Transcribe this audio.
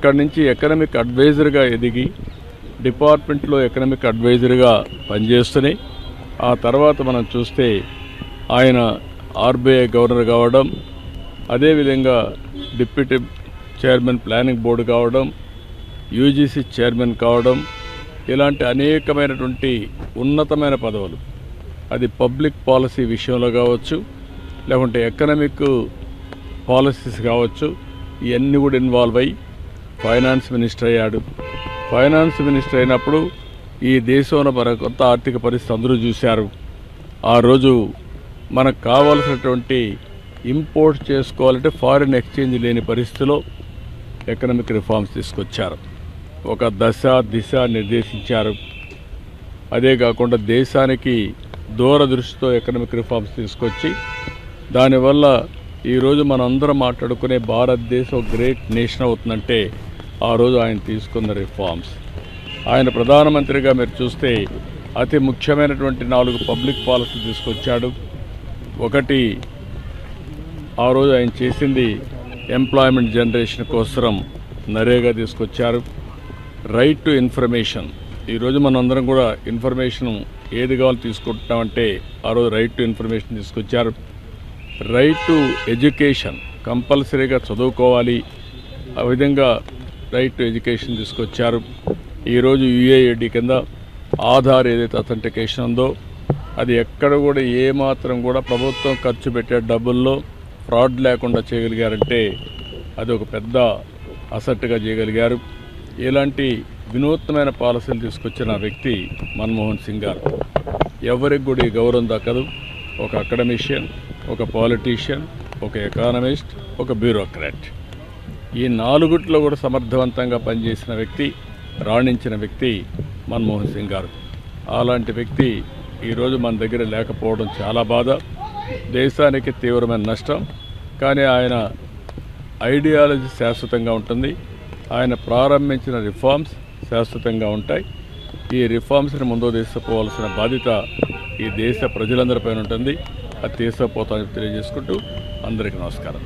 అక్కడి నుంచి ఎకనామిక్ అడ్వైజర్గా ఎదిగి డిపార్ట్మెంట్లో ఎకనామిక్ అడ్వైజర్గా పనిచేస్తున్నాయి. ఆ తర్వాత మనం చూస్తే ఆయన ఆర్బీఐ గవర్నర్ కావడం, అదేవిధంగా డిప్యూటీ చైర్మన్ ప్లానింగ్ బోర్డు కావడం, యూజీసీ చైర్మన్ కావడం, ఇలాంటి అనేకమైనటువంటి ఉన్నతమైన పదవులు, అది పబ్లిక్ పాలసీ విషయంలో కావచ్చు, లేకుంటే ఎకనామిక్ పాలసీస్ కావచ్చు, ఇవన్నీ కూడా ఇన్వాల్వ్ అయ్యి ఫైనాన్స్ మినిస్టర్ అయ్యాడు. ఫైనాన్స్ మినిస్టర్ అయినప్పుడు ఈ దేశంలో మన కొత్త ఆర్థిక పరిస్థితి అందరూ చూశారు. ఆ రోజు మనకు కావాల్సినటువంటి ఇంపోర్ట్ చేసుకోవాలంటే ఫారిన్ ఎక్స్చేంజ్ లేని పరిస్థితిలో ఎకనామిక్ రిఫార్మ్స్ తీసుకొచ్చారు. ఒక దిశ నిర్దేశించారు. అదే కాకుండా దేశానికి దూరదృష్టితో ఎకనామిక్ రిఫార్మ్స్ తీసుకొచ్చి దానివల్ల ఈరోజు మనందరం మాట్లాడుకునే భారతదేశం గ్రేట్ నేషన్ అవుతుందంటే ఆ రోజు ఆయన తీసుకున్న రిఫార్మ్స్. ఆయన ప్రధానమంత్రిగా మీరు చూస్తే అతి ముఖ్యమైనటువంటి 4 పబ్లిక్ పాలసీలు తీసుకొచ్చాడు. ఒకటి, ఆ రోజు ఆయన చేసింది ఎంప్లాయ్మెంట్ జనరేషన్ కోసం నరేగా తీసుకొచ్చారు. రైట్ టు ఇన్ఫర్మేషన్, ఈరోజు మనందరం కూడా ఇన్ఫర్మేషన్ ఏది కావాలో తీసుకుంటున్నామంటే ఆ రోజు రైట్ టు ఇన్ఫర్మేషన్ తీసుకొచ్చారు. రైట్ టు ఎడ్యుకేషన్, కంపల్సరీగా చదువుకోవాలి, ఆ విధంగా రైట్ టు ఎడ్యుకేషన్ తీసుకొచ్చారు. ఈరోజు యుఏఐడి కింద ఆధార్ ఏదైతే అథెంటికేషన్ ఉందో అది ఎక్కడ కూడా ఏమాత్రం కూడా ప్రభుత్వం ఖర్చు పెట్టే డబ్బుల్లో ఫ్రాడ్ లేకుండా చేయగలిగారంటే అది ఒక పెద్ద అసెట్గా చేయగలిగారు. ఇలాంటి వినూత్నమైన పాలసీలు తీసుకొచ్చిన వ్యక్తి మన్మోహన్ సింగ్ గారు. ఎవరికి కూడా ఈ గౌరవం దక్కదు. ఒక అకాడమిషియన్, ఒక పాలిటీషియన్, ఒక ఎకానమిస్ట్, ఒక బ్యూరోక్రాట్, ఈ 4 కూడా సమర్థవంతంగా పనిచేసిన వ్యక్తి, రాణించిన వ్యక్తి మన్మోహన్ సింగ్ గారు. అలాంటి వ్యక్తి ఈరోజు మన దగ్గర లేకపోవడం చాలా బాధ, దేశానికి తీవ్రమైన నష్టం. కానీ ఆయన ఐడియాలజీ శాశ్వతంగా ఉంటుంది. ఆయన ప్రారంభించిన రిఫార్మ్స్ శాశ్వతంగా ఉంటాయి. ఈ రిఫార్మ్స్ని ముందు తీసుకుపోవాల్సిన బాధ్యత ఈ దేశ ప్రజలందరిపైన ఉంటుంది. అది తీసుకుపోతామని తెలియజేసుకుంటూ అందరికీ నమస్కారం.